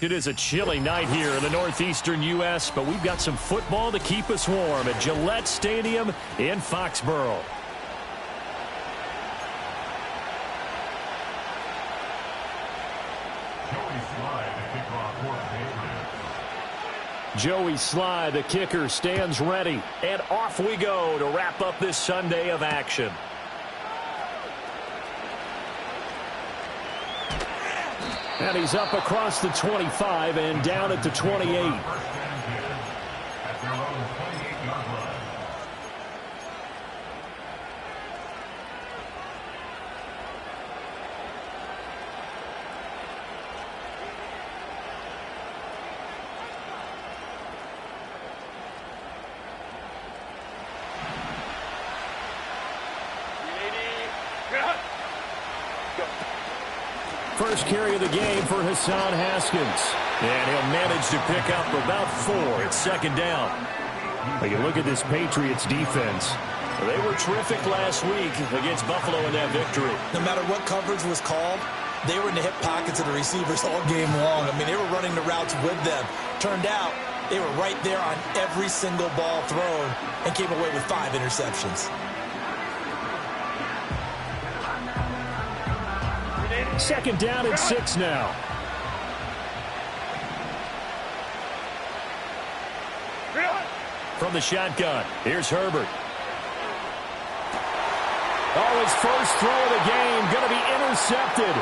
It is a chilly night here in the northeastern U.S., but we've got some football to keep us warm at Gillette Stadium in Foxborough. Joey Sly, the kicker, stands ready, and off we go to wrap up this Sunday of action. And he's up across the 25 and down at the 28. First carry of the game for Hassan Haskins. And he'll manage to pick up about 4 at second down. But you look at this Patriots defense. They were terrific last week against Buffalo in that victory. No matter what coverage was called, they were in the hip pockets of the receivers all game long. I mean, they were running the routes with them. Turned out they were right there on every single ball thrown and came away with 5 interceptions. Second down and 6 now. From the shotgun, here's Herbert. Oh, his first throw of the game going to be intercepted.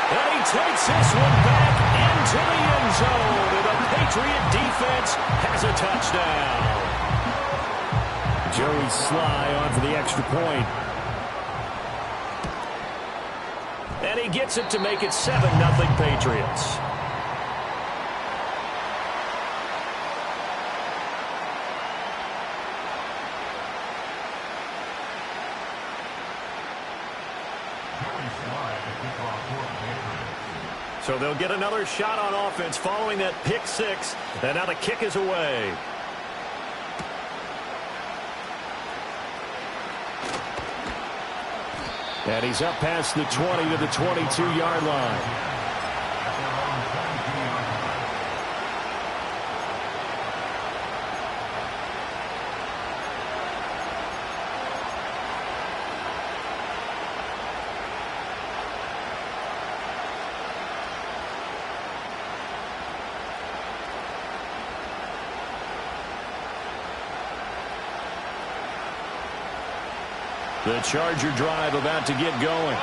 And he takes this one back into the end zone. And the Patriot defense has a touchdown. Joey Sly on for the extra point. And he gets it to make it 7-0 Patriots. So they'll get another shot on offense following that pick 6. And now the kick is away. And he's up past the 20 to the 22-yard line. The Charger drive about to get going.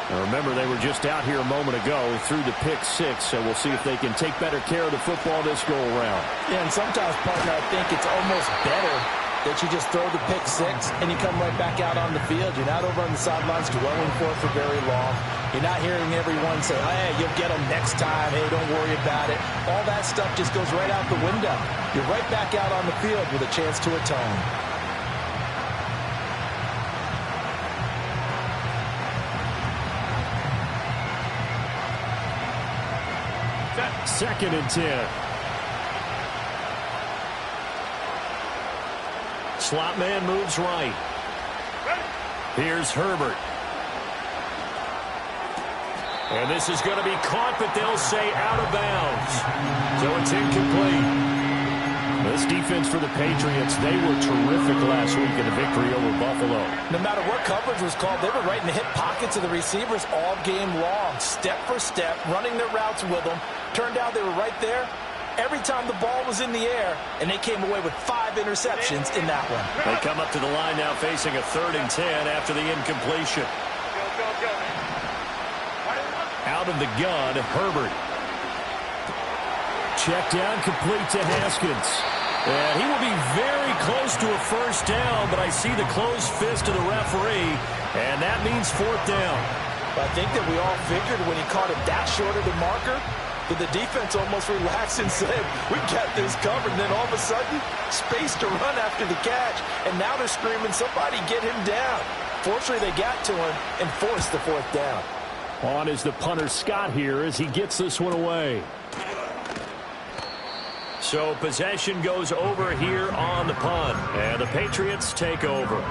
Now remember, they were just out here a moment ago through the pick 6, so we'll see if they can take better care of the football this go-around. Yeah, and sometimes, partner, I think it's almost better that you just throw the pick 6 and you come right back out on the field. You're not over on the sidelines dwelling for very long. You're not hearing everyone say, hey, you'll get them next time. Hey, don't worry about it. All that stuff just goes right out the window. You're right back out on the field with a chance to atone. Second and 10. Slot man moves right. Here's Herbert. And this is going to be caught, but they'll say out of bounds. So it's incomplete. This defense for the Patriots, they were terrific last week in the victory over Buffalo. No matter what coverage was called, they were right in the hip pockets of the receivers all game long, step for step, running their routes with them. Turned out they were right there every time the ball was in the air, and they came away with 5 interceptions in that one. They come up to the line now facing a 3rd and 10 after the incompletion. Out of the gun, Herbert. Check down, complete to Haskins. And he will be very close to a first down, but I see the closed fist of the referee, and that means 4th down. I think that we all figured when he caught it that short of the marker, that the defense almost relaxed and said, we got this covered. And then all of a sudden, space to run after the catch. And now they're screaming, somebody get him down. Fortunately, they got to him and forced the 4th down. On is the punter Scott here as he gets this one away. So possession goes over here on the punt. And the Patriots take over.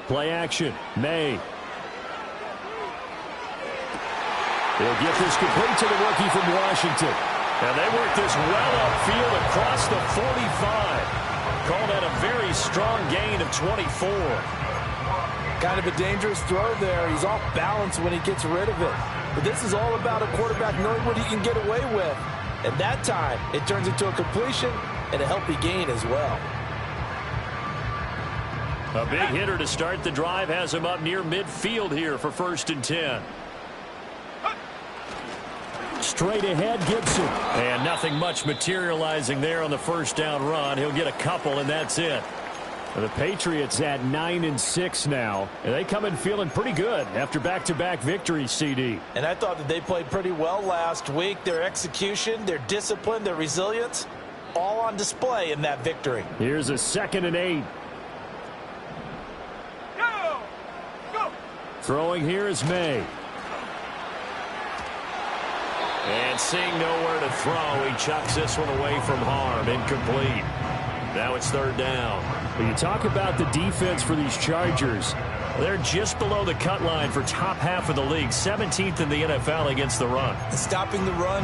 Play action. May. He'll get this complete to the rookie from Washington. And they work this well upfield across the 45. Call that a very strong gain of 24. Kind of a dangerous throw there. He's off balance when he gets rid of it. But this is all about a quarterback knowing what he can get away with. And that time, it turns into a completion and a healthy gain as well. A big hitter to start the drive has him up near midfield here for 1st and 10. Straight ahead, Gibson. And nothing much materializing there on the first down run. He'll get a couple, and that's it. The Patriots at 9-6 now. And they come in feeling pretty good after back-to-back victories, CD. And I thought that they played pretty well last week. Their execution, their discipline, their resilience, all on display in that victory. Here's a 2nd and 8. Throwing here is May. And seeing nowhere to throw, he chucks this one away from harm. Incomplete. Now it's 3rd down. When you talk about the defense for these Chargers, they're just below the cut line for top half of the league. 17th in the NFL against the run. Stopping the run,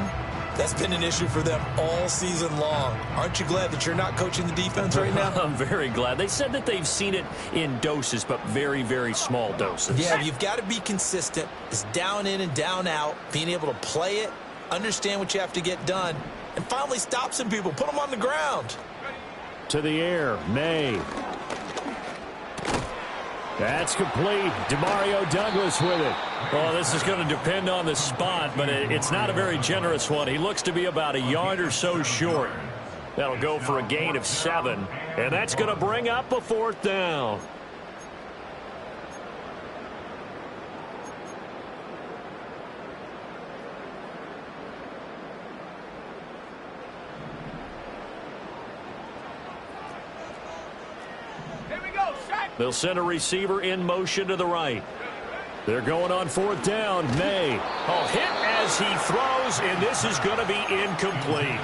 that's been an issue for them all season long. Aren't you glad that you're not coaching the defense right now? I'm very glad. They said that they've seen it in doses, but very, very small doses. Yeah, you've got to be consistent. It's down in and down out, being able to play it, understand what you have to get done, and finally stop some people, put them on the ground. To the air, May. That's complete. Demario Douglas with it. Well, this is going to depend on the spot, but it's not a very generous one. He looks to be about a yard or so short. That'll go for a gain of 7, and that's going to bring up a 4th down. They'll send a receiver in motion to the right. They're going on 4th down. May. Oh, hit as he throws, and this is going to be incomplete.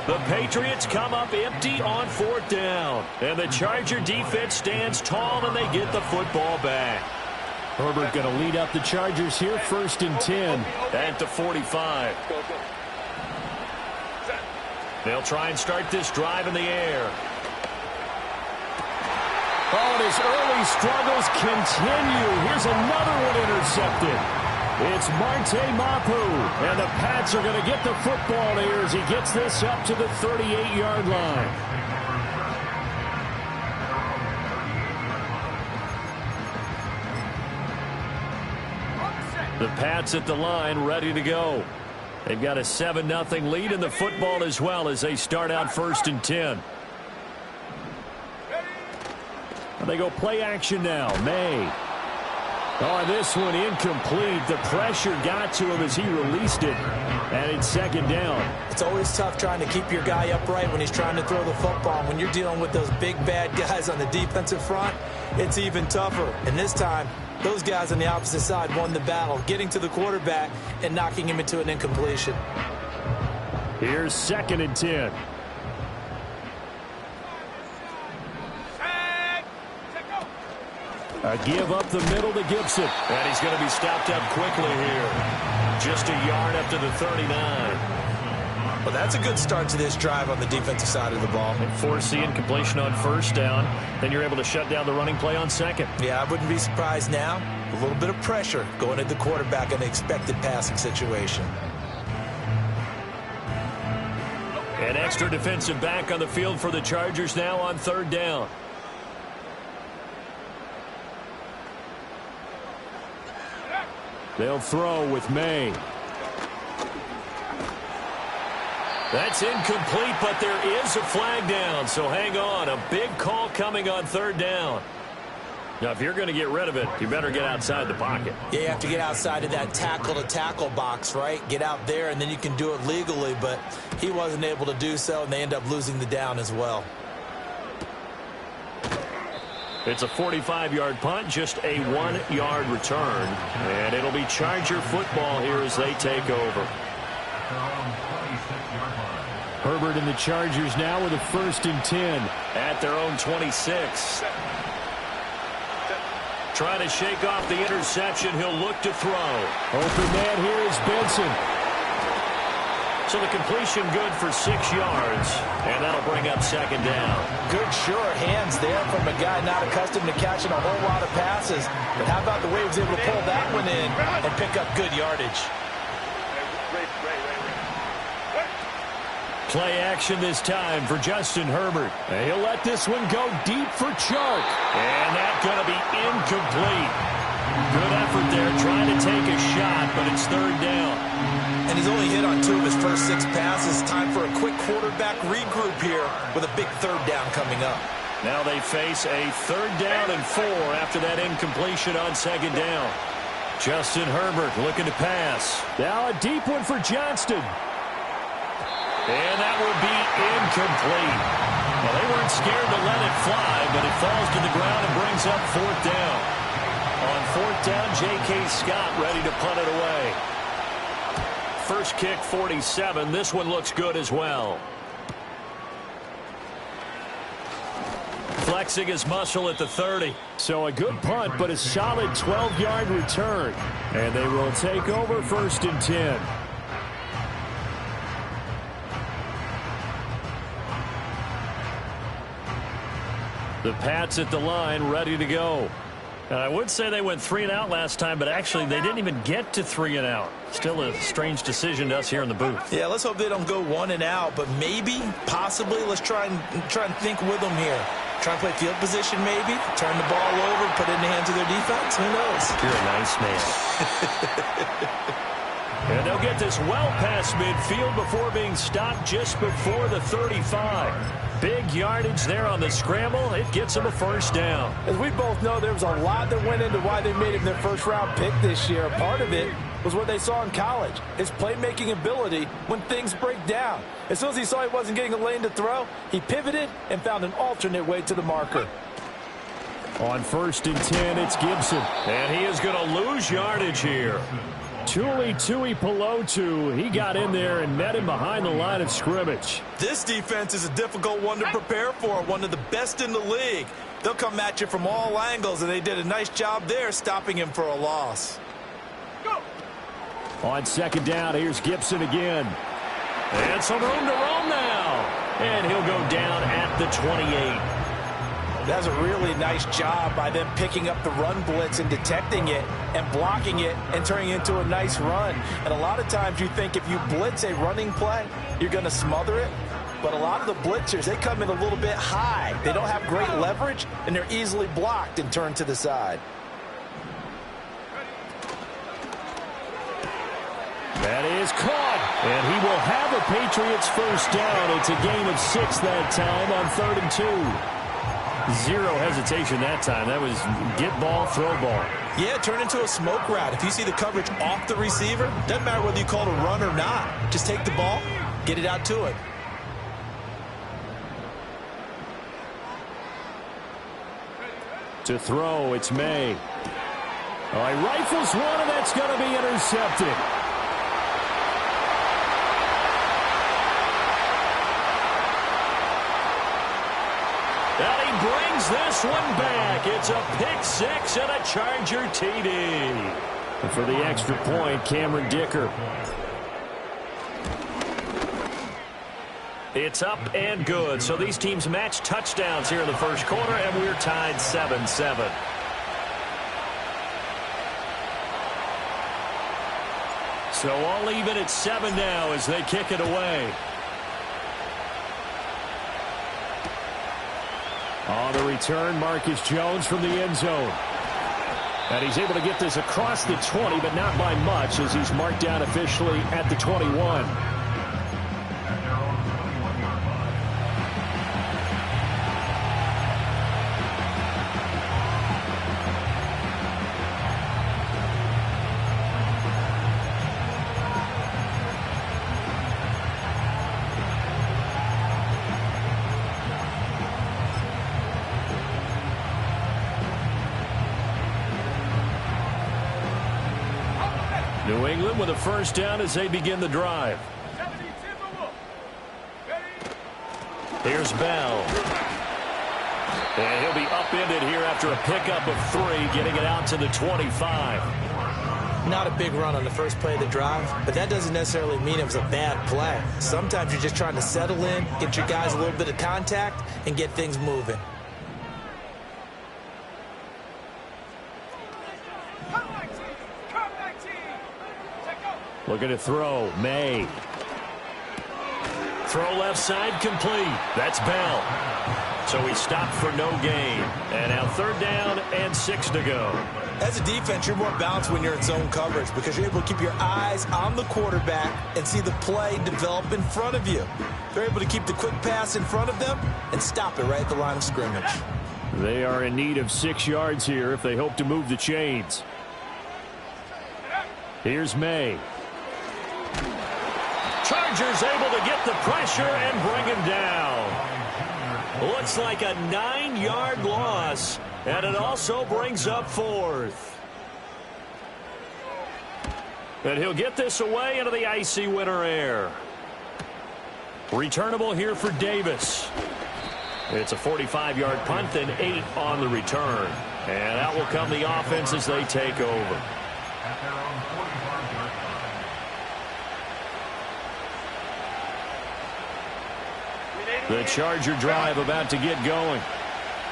The Patriots come up empty on 4th down. And the Charger defense stands tall, and they get the football back. Herbert going to lead up the Chargers here, 1st and 10. At the 45. They'll try and start this drive in the air. Oh, and his early struggles continue. Here's another one intercepted. It's Marte Mapu, and the Pats are going to get the football here as he gets this up to the 38-yard line. The Pats at the line, ready to go. They've got a 7-0 lead in the football as well as they start out 1st and 10. They go play action now. May. Oh, this one incomplete. The pressure got to him as he released it. And it's 2nd down. It's always tough trying to keep your guy upright when he's trying to throw the football. When you're dealing with those big, bad guys on the defensive front, it's even tougher. And this time, those guys on the opposite side won the battle, getting to the quarterback and knocking him into an incompletion. Here's 2nd and 10. A give up the middle to Gibson. And he's going to be stopped up quickly here. Just a yard up to the 39. Well, that's a good start to this drive on the defensive side of the ball. And force the incompletion on 1st down. Then you're able to shut down the running play on 2nd. Yeah, I wouldn't be surprised now. A little bit of pressure going at the quarterback in the expected passing situation. An extra defensive back on the field for the Chargers now on 3rd down. They'll throw with May. That's incomplete, but there is a flag down, so hang on. A big call coming on 3rd down. Now, if you're going to get rid of it, you better get outside the pocket. Yeah, you have to get outside of that tackle-to-tackle box, right? Get out there, and then you can do it legally, but he wasn't able to do so, and they end up losing the down as well. It's a 45-yard punt, just a 1-yard return. And it'll be Charger football here as they take over. Herbert and the Chargers now with a 1st and 10 at their own 26. Trying to shake off the interception. He'll look to throw. Open man here is Benson. So the completion good for 6 yards. And that'll bring up 2nd down. Good sure hands there from a guy not accustomed to catching a whole lot of passes. But how about the way he was able to pull that one in and pick up good yardage? Play action this time for Justin Herbert. And he'll let this one go deep for Chark. And that's going to be incomplete. Good effort there trying to take a shot, but it's 3rd down. And he's only hit on 2 of his first 6 passes. Time for a quick quarterback regroup here with a big 3rd down coming up. Now they face a 3rd down and 4 after that incompletion on 2nd down. Justin Herbert looking to pass. Now a deep one for Johnston. And that will be incomplete. Well, they weren't scared to let it fly, but it falls to the ground and brings up 4th down. On 4th down, J.K. Scott ready to punt it away. First kick, 47. This one looks good as well. Flexing his muscle at the 30. So a good punt, but a solid 12-yard return. And they will take over 1st and 10. The Pats at the line, ready to go. And I would say they went 3 and out last time, but actually they didn't even get to 3 and out. Still a strange decision to us here in the booth. Yeah, let's hope they don't go 1 and out, but maybe, possibly, let's try and think with them here. Try and play field position maybe, turn the ball over, put it in the hands of their defense. Who knows? You're a nice man. And they'll get this well past midfield before being stopped just before the 35. Big yardage there on the scramble. It gets them a 1st down. As we both know, there was a lot that went into why they made him their 1st-round pick this year. Part of it was what they saw in college, his playmaking ability when things break down. As soon as he saw he wasn't getting a lane to throw, he pivoted and found an alternate way to the marker. On 1st and 10, it's Gibson. And he is going to lose yardage here. Tuli Tuipulotu, he got in there and met him behind the line of scrimmage. This defense is a difficult one to prepare for, one of the best in the league. They'll come at you from all angles, and they did a nice job there stopping him for a loss. Go. On 2nd down, here's Gibson again. And some room to roam now. And he'll go down at the 28. That's a really nice job by them picking up the run blitz and detecting it and blocking it and turning it into a nice run. And a lot of times you think if you blitz a running play, you're going to smother it. But a lot of the blitzers, they come in a little bit high. They don't have great leverage, and they're easily blocked and turned to the side. That is caught. And he will have a Patriots 1st down. It's a gain of 6 that time on 3rd and 2. Zero hesitation that time. That was get ball, throw ball. Yeah, turn into a smoke route. If you see the coverage off the receiver, doesn't matter whether you call it a run or not. Just take the ball, get it out to it. To throw, it's May. All right, rifles one, and that's going to be intercepted. And he brings this one back. It's a pick 6 and a Charger TD. And for the extra point, Cameron Dicker. It's up and good. So these teams match touchdowns here in the 1st quarter, and we're tied 7-7. So all even at 7 now as they kick it away. On the return, Marcus Jones from the end zone. And he's able to get this across the 20, but not by much as he's marked down officially at the 21. New England with a 1st down as they begin the drive. Here's Bell. And he'll be upended here after a pickup of 3, getting it out to the 25. Not a big run on the first play of the drive, but that doesn't necessarily mean it was a bad play. Sometimes you're just trying to settle in, get your guys a little bit of contact, and get things moving. Looking to throw. May. Throw left side complete. That's Bell. So he stopped for no gain. And now 3rd down and 6 to go. As a defense, you're more balanced when you're in zone coverage because you're able to keep your eyes on the quarterback and see the play develop in front of you. They're able to keep the quick pass in front of them and stop it right at the line of scrimmage. They are in need of 6 yards here if they hope to move the chains. Here's May. Chargers able to get the pressure and bring him down. Looks like a 9-yard loss, and it also brings up 4th. And he'll get this away into the icy winter air. Returnable here for Davis. It's a 45-yard punt and 8 on the return. And out will come the offense as they take over. The Charger drive about to get going.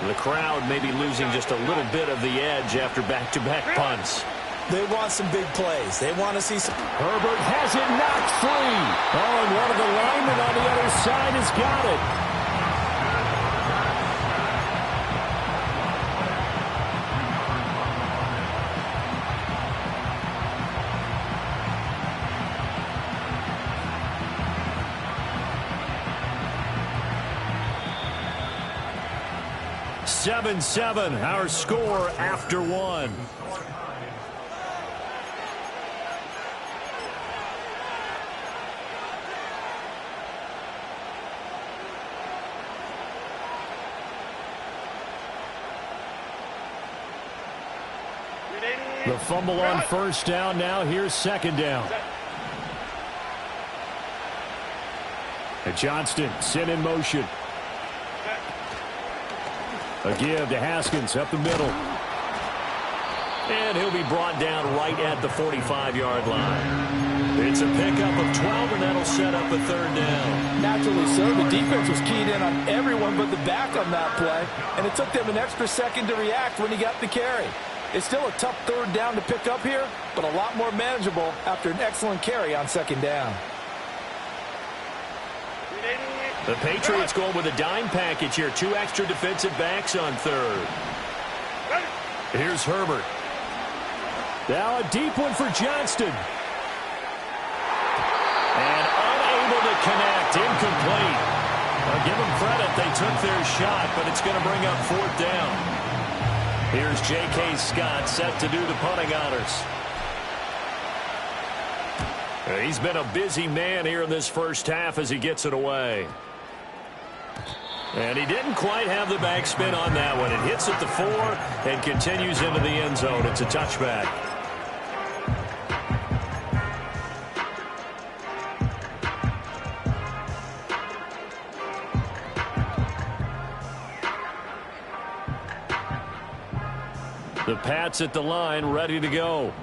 The crowd may be losing just a little bit of the edge after back-to-back punts. They want some big plays. They want to see some. Herbert has it knocked free. Oh, and one of the linemen on the other side has got it. 7-7, our score after 1. The fumble on 1st down. Now here's 2nd down. And Johnston sent in motion. A give to Haskins up the middle. And he'll be brought down right at the 45-yard line. It's a pickup of 12, and that'll set up a 3rd down. Naturally so. The defense was keyed in on everyone but the back on that play, and it took them an extra second to react when he got the carry. It's still a tough 3rd down to pick up here, but a lot more manageable after an excellent carry on 2nd down. The Patriots going with a dime package here. 2 extra defensive backs on 3rd. Here's Herbert. Now a deep one for Johnston. And unable to connect. Incomplete. I'll give them credit. They took their shot, but it's going to bring up 4th down. Here's J.K. Scott set to do the punting honors. He's been a busy man here in this first half as he gets it away. And he didn't quite have the backspin on that one. It hits at the 4 and continues into the end zone. It's a touchback. The Pats at the line, ready to go.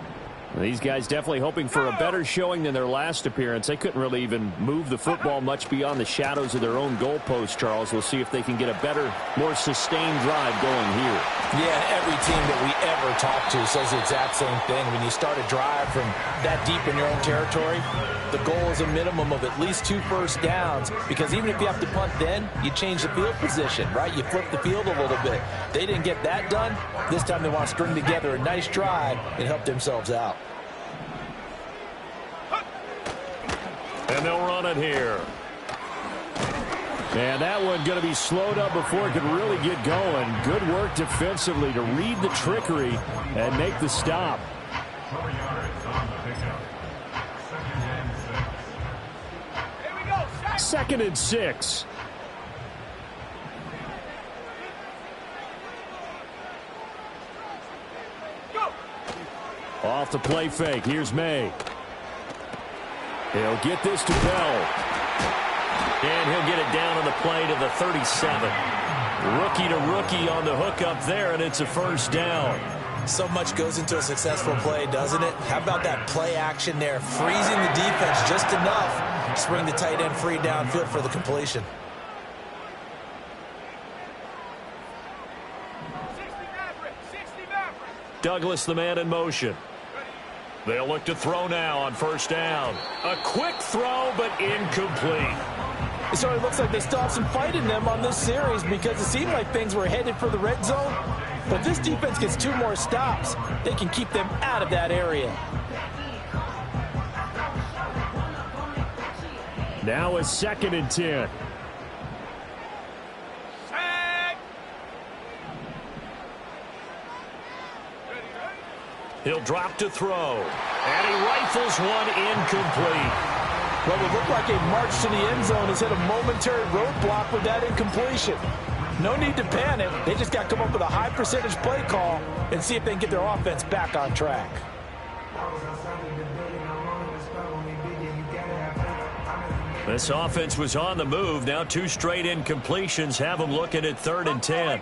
These guys definitely hoping for a better showing than their last appearance. They couldn't really even move the football much beyond the shadows of their own goalpost, Charles. We'll see if they can get a better, more sustained drive going here. Yeah, every team that we ever talk to says the exact same thing. When you start a drive from that deep in your own territory, the goal is a minimum of at least 2 first downs, because even if you have to punt then, you change the field position, right? You flip the field a little bit. They didn't get that done. This time they want to string together a nice drive and help themselves out. And they'll run it here. And that one going to be slowed up before it could really get going. Good work defensively to read the trickery and make the stop. 2nd and 6. Off the play fake. Here's May. He'll get this to Bell. And he'll get it down on the play to the 37. Rookie to rookie on the hook up there, and it's a first down. So much goes into a successful play, doesn't it? How about that play action there? Freezing the defense just enough to bring the tight end free downfield for the completion. Douglas, the man in motion. They'll look to throw now on first down. A quick throw, but incomplete. So it looks like they still have some fight in them on this series because it seemed like things were headed for the red zone. But this defense gets 2 more stops. They can keep them out of that area. Now a 2nd and 10. He'll drop to throw. And he rifles one incomplete. What would look like a march to the end zone has hit a momentary roadblock with that incompletion. No need to panic. They just got to come up with a high percentage play call and see if they can get their offense back on track. This offense was on the move. Now 2 straight incompletions have them looking at 3rd and 10.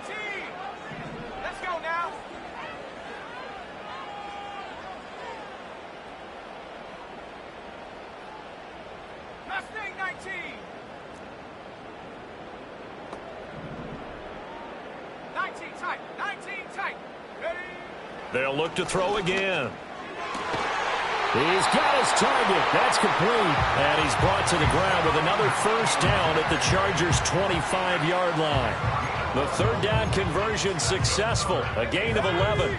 They'll look to throw again. He's got his target. That's complete. And he's brought to the ground with another first down at the Chargers' 25-yard line. The 3rd down conversion successful. A gain of 11.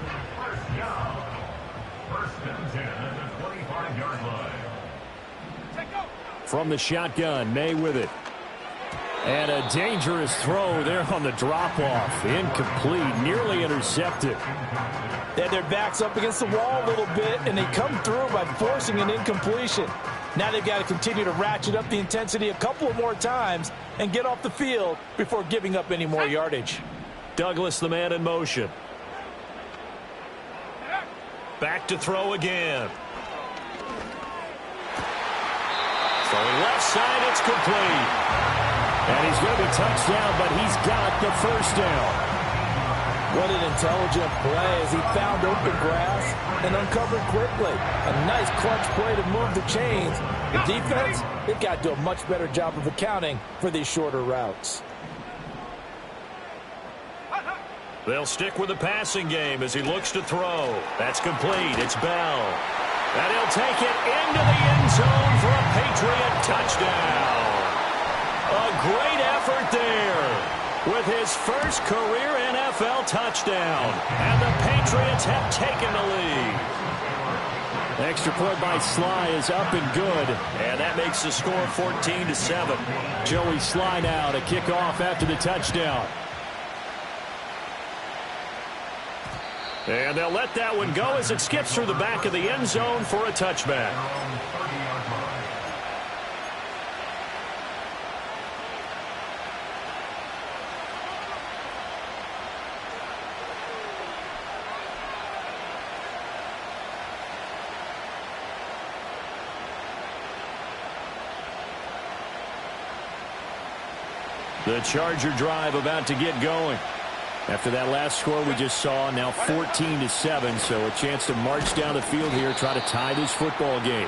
From the shotgun, May with it. And a dangerous throw there on the drop-off. Incomplete, nearly intercepted. They had their backs up against the wall a little bit, and they come through by forcing an incompletion. Now they've got to continue to ratchet up the intensity a couple of more times and get off the field before giving up any more yardage. Douglas, the man in motion. Back to throw again. Throwing left side, it's complete. And he's going to be touchdown, but he's got the first down. What an intelligent play as he found open grass and uncovered quickly. A nice clutch play to move the chains. The defense, they've got to do a much better job of accounting for these shorter routes. They'll stick with the passing game as he looks to throw. That's complete. It's Bell. And he'll take it into the end zone for a Patriot touchdown. A great effort there with his first career NFL touchdown. And the Patriots have taken the lead. Extra point by Sly is up and good. And that makes the score 14-7. Joey Sly now to kick off after the touchdown. And they'll let that one go as it skips through the back of the end zone for a touchback. The Charger drive about to get going. After that last score we just saw, now 14-7, so a chance to march down the field here, try to tie this football game.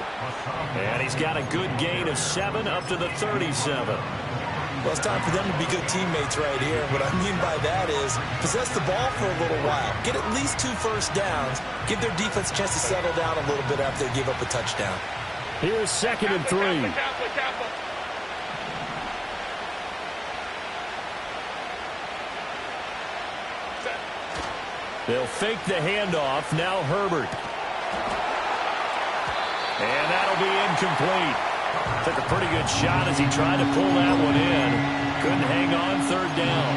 And he's got a good gain of 7 up to the 37. Well, it's time for them to be good teammates right here. What I mean by that is possess the ball for a little while, get at least 2 first downs, give their defense a chance to settle down a little bit after they give up a touchdown. Here's 2nd and 3. They'll fake the handoff. Now Herbert. And that'll be incomplete. Took a pretty good shot as he tried to pull that one in. Couldn't hang on 3rd down.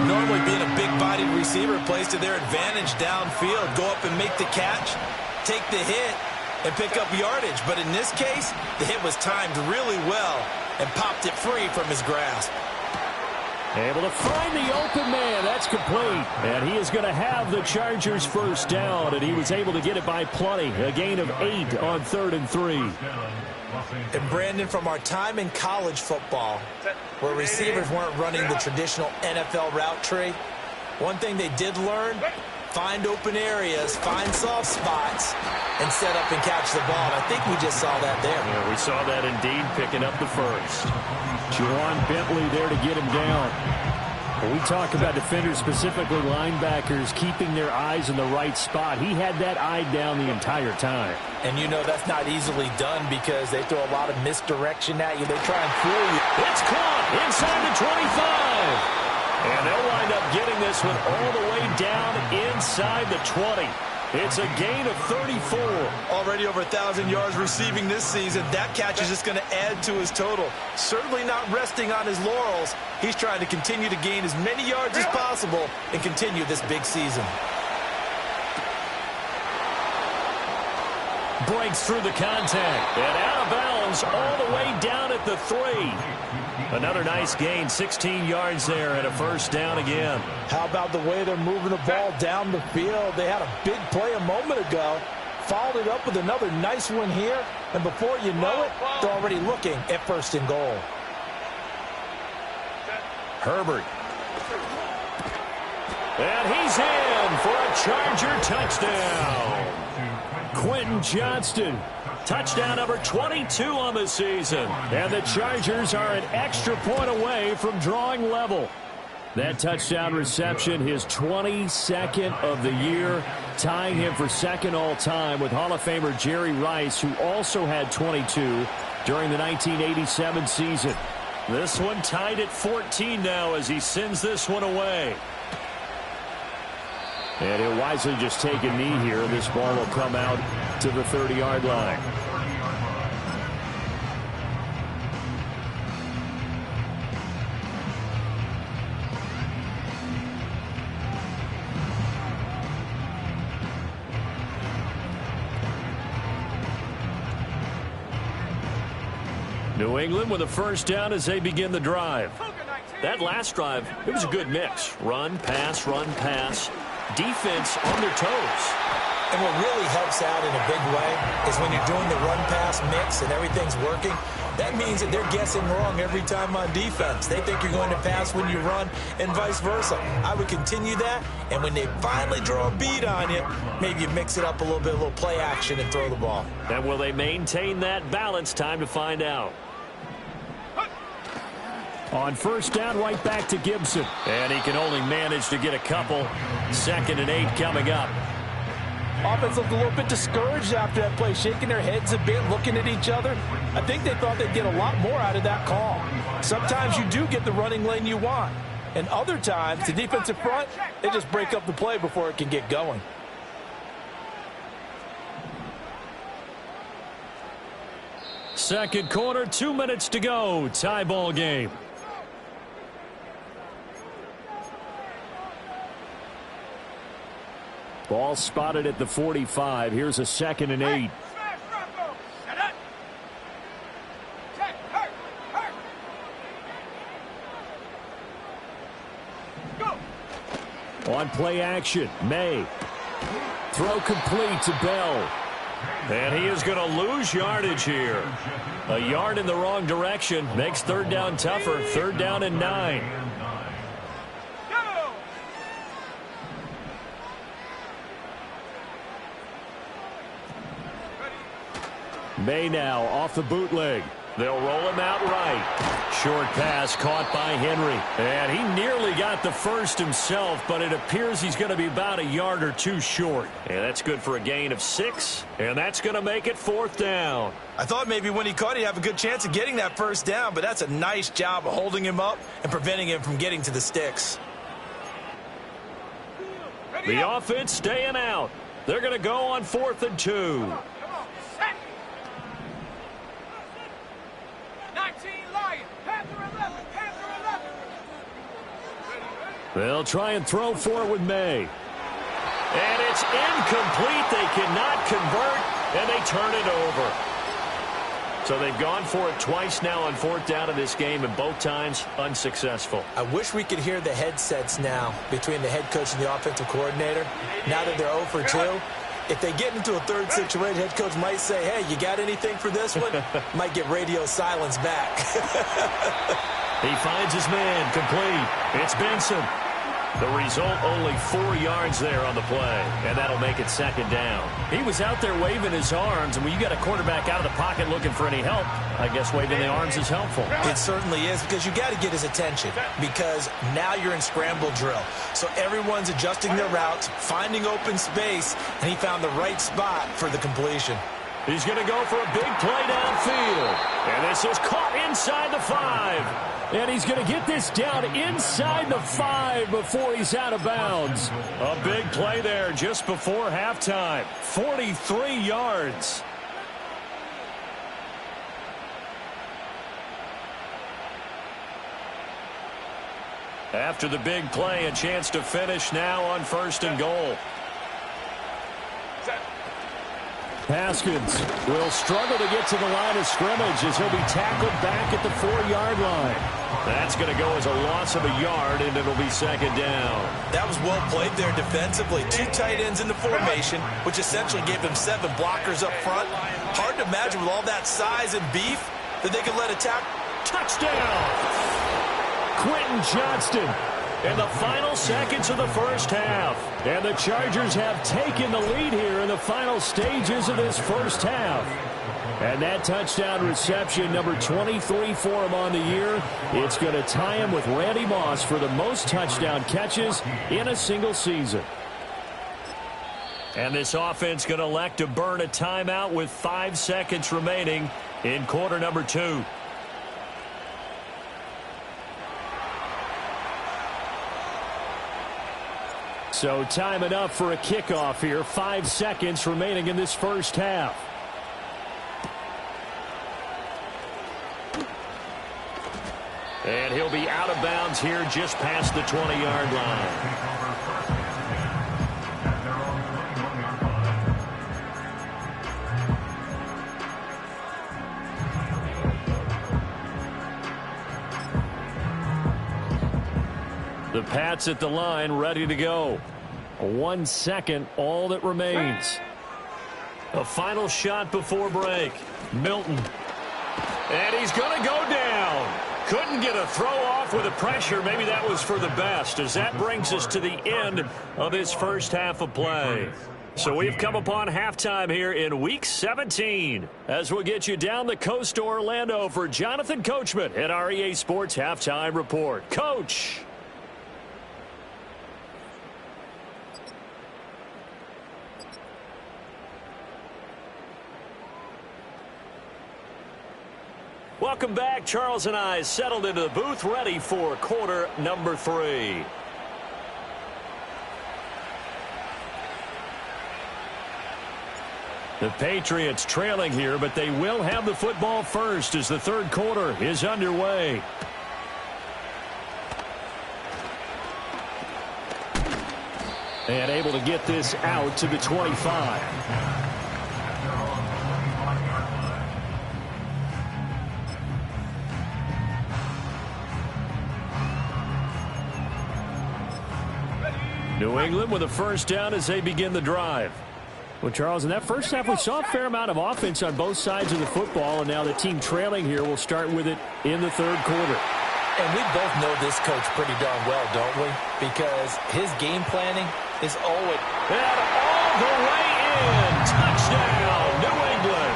Normally being a big-bodied receiver plays to their advantage downfield. Go up and make the catch, take the hit, and pick up yardage. But in this case, the hit was timed really well and popped it free from his grasp. Able to find the open man. That's complete. And he is going to have the Chargers first down, and he was able to get it by plenty. A gain of 8 on 3rd and 3. And Brandon, from our time in college football, where receivers weren't running the traditional NFL route tree, one thing they did learn, find open areas, find soft spots, and set up and catch the ball. And I think we just saw that there. Yeah, we saw that indeed, picking up the first. Juwan Bentley there to get him down. When we talk about defenders, specifically linebackers, keeping their eyes in the right spot, he had that eye down the entire time. And you know that's not easily done because they throw a lot of misdirection at you. They try and fool you. It's caught inside the 25. And they'll wind up getting this one all the way down inside the 20. It's a gain of 34. Already over 1,000 yards receiving this season. That catch is just going to add to his total. Certainly not resting on his laurels. He's trying to continue to gain as many yards as possible and continue this big season. Breaks through the contact. And out of bounds all the way down at the 3. Another nice gain, 16 yards there, and a first down again. How about the way they're moving the ball down the field? They had a big play a moment ago, followed it up with another nice one here, and before you know it, they're already looking at 1st and goal. Herbert. And he's in for a Charger touchdown. Quentin Johnston. Touchdown number 22 on the season. And the Chargers are an extra point away from drawing level. That touchdown reception, his 22nd of the year, tying him for 2nd all-time with Hall of Famer Jerry Rice, who also had 22 during the 1987 season. This one tied at 14 now as he sends this one away. And he'll wisely just take a knee here. This ball will come out to the 30-yard line. New England with a first down as they begin the drive. That last drive, it was a good mix. Run, pass, defense on their toes. And what really helps out in a big way is when you're doing the run-pass mix and everything's working, that means that they're guessing wrong every time on defense. They think you're going to pass when you run and vice versa. I would continue that, and when they finally draw a beat on you, maybe you mix it up a little bit, a little play action and throw the ball. And will they maintain that balance? Time to find out. On first down, right back to Gibson. And he can only manage to get a couple. 2nd and 8 coming up. Offense looked a little bit discouraged after that play, shaking their heads a bit, looking at each other. I think they thought they'd get a lot more out of that call. Sometimes you do get the running lane you want. And other times, the defensive front, they just break up the play before it can get going. Second quarter, 2 minutes to go. Tie ball game. Ball spotted at the 45. Here's a 2nd and 8. On play action, May. Throw complete to Bell. And he is going to lose yardage here. A yard in the wrong direction makes 3rd down tougher. 3rd down and 9. May now off the bootleg. They'll roll him out right. Short pass caught by Henry. And he nearly got the first himself, but it appears he's going to be about a yard or 2 short. And that's good for a gain of 6. And that's going to make it 4th down. I thought maybe when he caught, he'd have a good chance of getting that first down, but that's a nice job of holding him up and preventing him from getting to the sticks. The offense staying out. They're going to go on 4th and 2. They'll try and throw for it with May. And it's incomplete. They cannot convert, and they turn it over. So they've gone for it twice now on 4th down in this game, and both times unsuccessful. I wish we could hear the headsets now between the head coach and the offensive coordinator. Now that they're 0 for 2, if they get into a third situation, head coach might say, hey, you got anything for this one? Might get radio silence back. He finds his man, complete. It's Benson. The result, only 4 yards there on the play, and that'll make it 2nd down. He was out there waving his arms, and when you got a quarterback out of the pocket looking for any help, I guess waving the arms is helpful. It certainly is, because you got to get his attention, because now you're in scramble drill. So everyone's adjusting their routes, finding open space, and he found the right spot for the completion. He's going to go for a big play downfield, and this is caught inside the 5. And he's going to get this down inside the 5 before he's out of bounds. A big play there just before halftime. 43 yards. After the big play, a chance to finish now on 1st and goal. Haskins will struggle to get to the line of scrimmage as he'll be tackled back at the 4-yard line. That's going to go as a loss of a yard, and it'll be 2nd down. That was well played there defensively. 2 tight ends in the formation, which essentially gave them 7 blockers up front. Hard to imagine with all that size and beef that they could let a touchdown. Quentin Johnston. In the final seconds of the first half. And the Chargers have taken the lead here in the final stages of this first half. And that touchdown reception, number 23 for him on the year, it's going to tie him with Randy Moss for the most touchdown catches in a single season. And this offense going to elect to burn a timeout with 5 seconds remaining in quarter number 2. So time enough for a kickoff here. 5 seconds remaining in this first half. And he'll be out of bounds here just past the 20-yard line. The Pats at the line, ready to go. 1 second, all that remains. A final shot before break. Milton. And he's going to go down. Couldn't get a throw off with the pressure. Maybe that was for the best, as that brings us to the end of this first half of play. So we've come upon halftime here in Week 17. As we'll get you down the coast to Orlando for Jonathan Coachman at our EA Sports Halftime Report. Coach. Welcome back. Charles and I settled into the booth, ready for quarter number 3. The Patriots trailing here, but they will have the football first as the third quarter is underway. And able to get this out to the 25. New England with a first down as they begin the drive. Well, Charles, in that first half, we saw a fair amount of offense on both sides of the football, and now the team trailing here will start with it in the third quarter. And we both know this coach pretty darn well, don't we? Because his game planning is always... And all the way in. Touchdown, New England.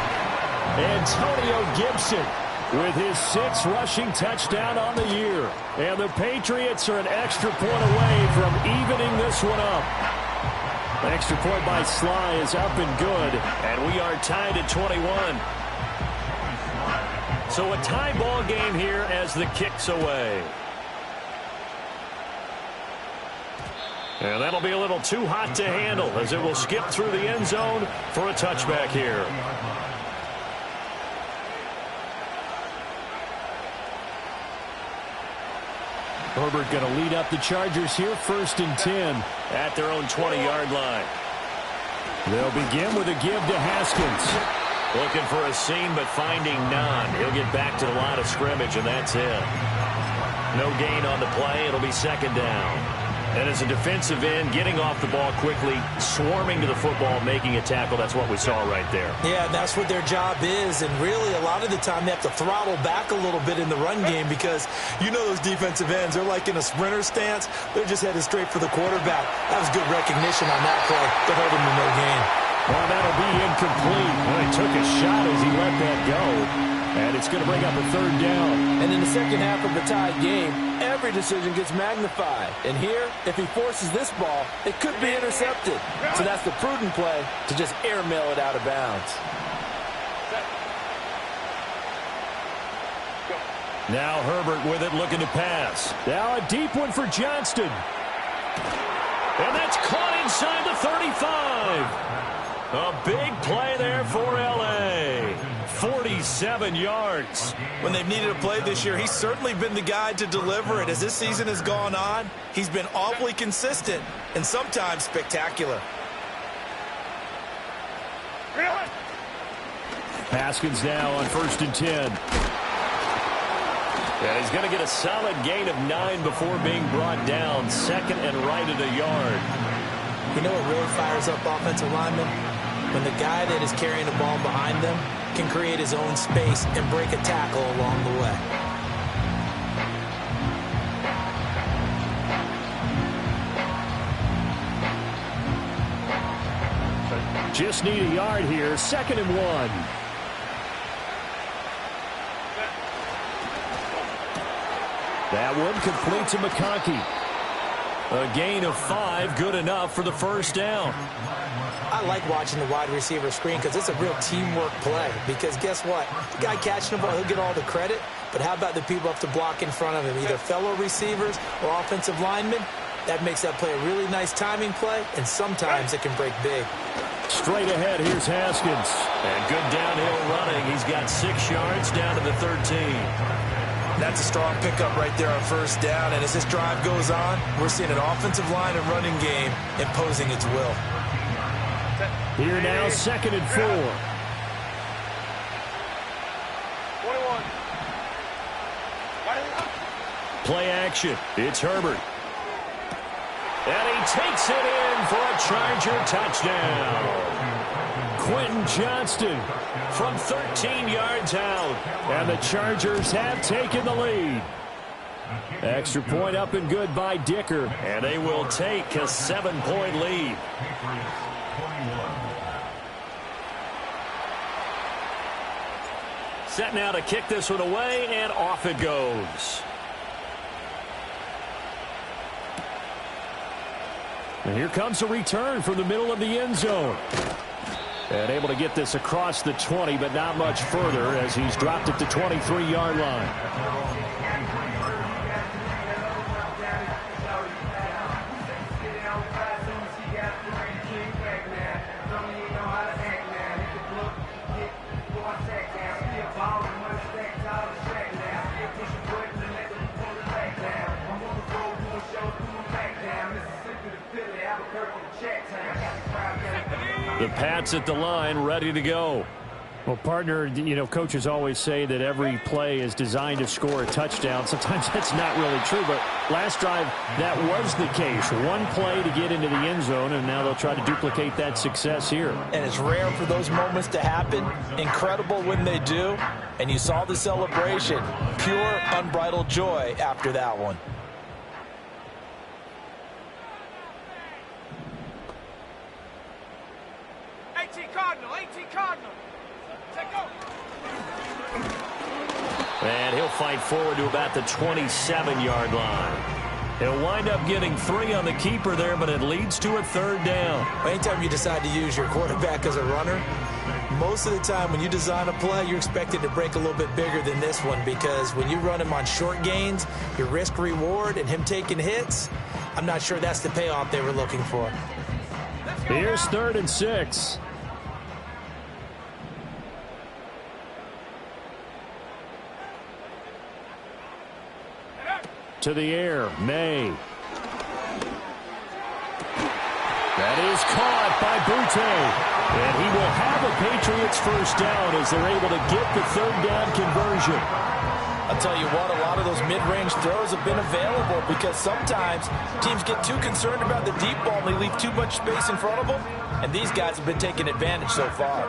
Antonio Gibson with his 6th rushing touchdown on the year. And the Patriots are an extra point away from evening this one up. The extra point by Sly is up and good, and we are tied at 21. So a tie ball game here as the kick's away. And that'll be a little too hot to handle as it will skip through the end zone for a touchback here. Herbert going to lead up the Chargers here, 1st and 10 at their own 20-yard line. They'll begin with a give to Haskins. Looking for a seam, but finding none. He'll get back to the line of scrimmage, and that's it. No gain on the play. It'll be second down. And as a defensive end, getting off the ball quickly, swarming to the football, making a tackle, that's what we saw right there. Yeah, that's what their job is. And really, a lot of the time, they have to throttle back a little bit in the run game because you know those defensive ends, they're like in a sprinter stance. They're just headed straight for the quarterback. That was good recognition on that play to hold him to no gain. Well, that'll be incomplete. Well, he took a shot as he let that go. And it's going to bring up a third down. And in the second half of a tied game, every decision gets magnified. And here, if he forces this ball, it could be intercepted. So that's the prudent play to just airmail it out of bounds. Now Herbert with it, looking to pass. Now a deep one for Johnston. And that's caught inside the 35. A big play there for L.A. 47 yards. When they've needed a play this year, he's certainly been the guy to deliver it. As this season has gone on, he's been awfully consistent and sometimes spectacular. Haskins now on 1st and 10. And he's going to get a solid gain of 9 before being brought down. Second and right at a yard. You know what really fires up offensive linemen? When the guy that is carrying the ball behind them can create his own space and break a tackle along the way. Just need a yard here. 2nd and 1. That one complete to McConkey. A gain of 5, good enough for the first down. I like watching the wide receiver screen because it's a real teamwork play. Because guess what? The guy catching the ball, he'll get all the credit. But how about the people up to block in front of him? Either fellow receivers or offensive linemen. That makes that play a really nice timing play, and sometimes it can break big. Straight ahead, here's Haskins. And good downhill running. He's got 6 yards down to the 13. That's a strong pickup right there on first down. And as this drive goes on, we're seeing an offensive line and running game imposing its will. Here now, 2nd and 4. 21. Play action. It's Herbert. And he takes it in for a Charger touchdown. Quentin Johnston from 13 yards out. And the Chargers have taken the lead. Extra point up and good by Dicker. And they will take a 7-point lead. Set now to kick this one away, and off it goes. And here comes a return from the middle of the end zone. And able to get this across the 20, but not much further as he's dropped it to 23-yard line. The Pats at the line, ready to go. Well, partner, you know, coaches always say that every play is designed to score a touchdown. Sometimes that's not really true, but last drive, that was the case. One play to get into the end zone, and now they'll try to duplicate that success here. And it's rare for those moments to happen. Incredible when they do. And you saw the celebration. Pure, unbridled joy after that one. And he'll fight forward to about the 27-yard line. He'll wind up getting 3 on the keeper there, but it leads to a 3rd down. Anytime you decide to use your quarterback as a runner, most of the time when you design a play, you're expected to break a little bit bigger than this one, because when you run him on short gains, your risk-reward and him taking hits, I'm not sure that's the payoff they were looking for. Here's 3rd and 6. To the air, May. That is caught, by Butte. And he will have a Patriots first down as they're able to get the third down conversion. I'll tell you what, a lot of those mid-range throws have been available because sometimes teams get too concerned about the deep ball and they leave too much space in front of them. And these guys have been taking advantage so far.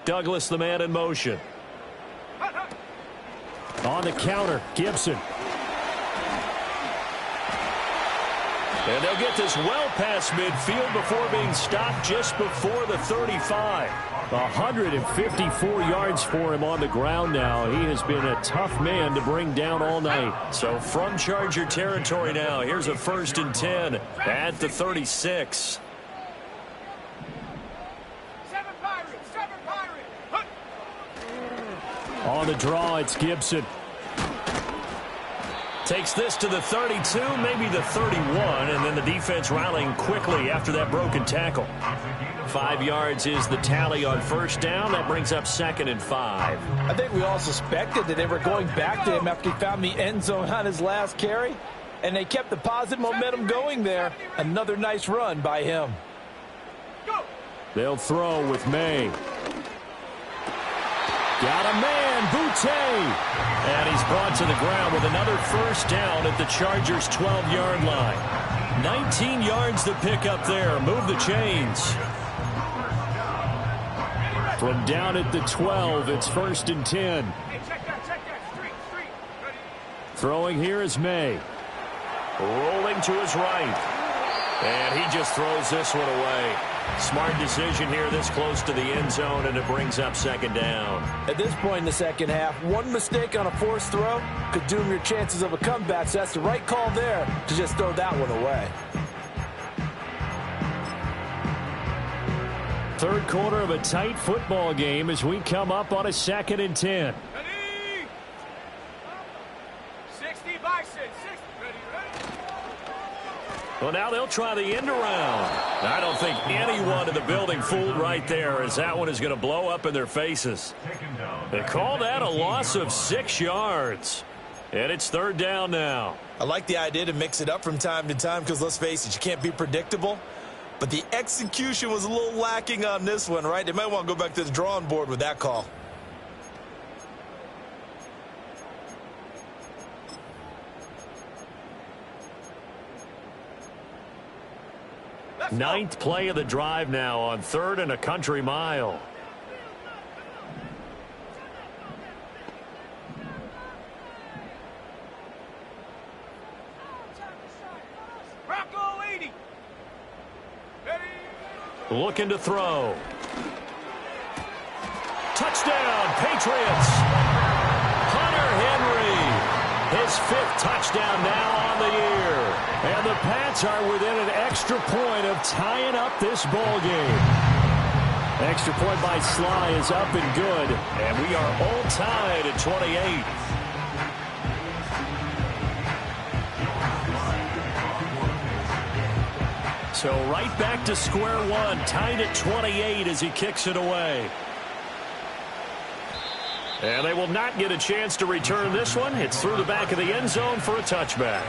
Douglas, the man in motion. On the counter, Gibson. And they'll get this well past midfield before being stopped just before the 35. 154 yards for him on the ground now. He has been a tough man to bring down all night. So from Charger territory now, here's a 1st and 10 at the 36. On the draw, it's Gibson. Takes this to the 32, maybe the 31, and then the defense rallying quickly after that broken tackle. 5 yards is the tally on first down. That brings up 2nd and 5. I think we all suspected that they were going back to him after he found the end zone on his last carry, and they kept the positive momentum going there. Another nice run by him. They'll throw with May. Got a man, Butte. And he's brought to the ground with another first down at the Chargers' 12-yard line. 19 yards to pick up there. Move the chains. From down at the 12, it's 1st and 10. Throwing here is May. Rolling to his right. And he just throws this one away. Smart decision here this close to the end zone, and it brings up 2nd down. At this point in the second half, one mistake on a forced throw could doom your chances of a comeback, so that's the right call there to just throw that one away. Third quarter of a tight football game as we come up on a 2nd and 10. Ready? 60 by 6. 60. Ready? Well, now they'll try the end around. I don't think anyone in the building fooled right there, as that one is going to blow up in their faces. They call that a loss of 6 yards. And it's 3rd down now. I like the idea to mix it up from time to time because, let's face it, you can't be predictable. But the execution was a little lacking on this one, right? They might want to go back to the drawing board with that call. Ninth play of the drive now on 3rd and a country mile. Bronco 80. Ready? Looking to throw. Touchdown, Patriots. Hunter Henry. His 5th touchdown now on the year. And the Pats are within an extra point of tying up this ball game. Extra point by Sly is up and good. And we are all tied at 28. So right back to square one, tied at 28 as he kicks it away. And they will not get a chance to return this one. It's through the back of the end zone for a touchback.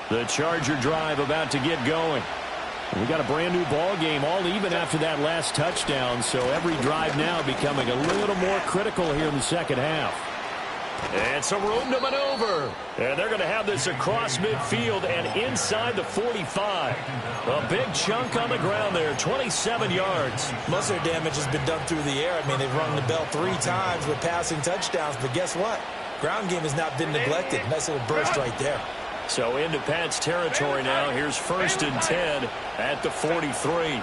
The Charger drive about to get going. We got a brand new ball game, all even after that last touchdown, so every drive now becoming a little more critical here in the second half. And some room to maneuver. And they're going to have this across midfield and inside the 45. A big chunk on the ground there, 27 yards. Most of their damage has been done through the air. I mean, they've rung the bell 3 times with passing touchdowns, but guess what? Ground game has not been neglected. Nice little burst right there. So into Pat's territory now. Here's 1st and 10 at the 43.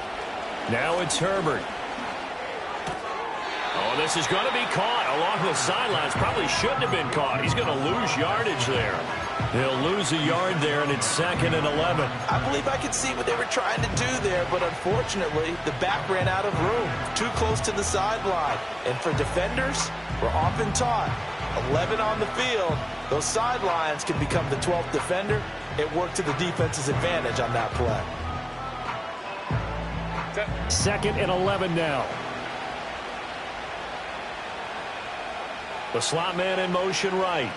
Now it's Herbert. Oh, this is going to be caught along the sidelines. Probably shouldn't have been caught. He's going to lose yardage there. He'll lose a yard there, and it's 2nd and 11. I believe I could see what they were trying to do there, but unfortunately, the back ran out of room. Too close to the sideline. And for defenders, we're often taught, 11 on the field, those sidelines can become the 12th defender. It worked to the defense's advantage on that play. 2nd and 11 now. The slot man in motion right.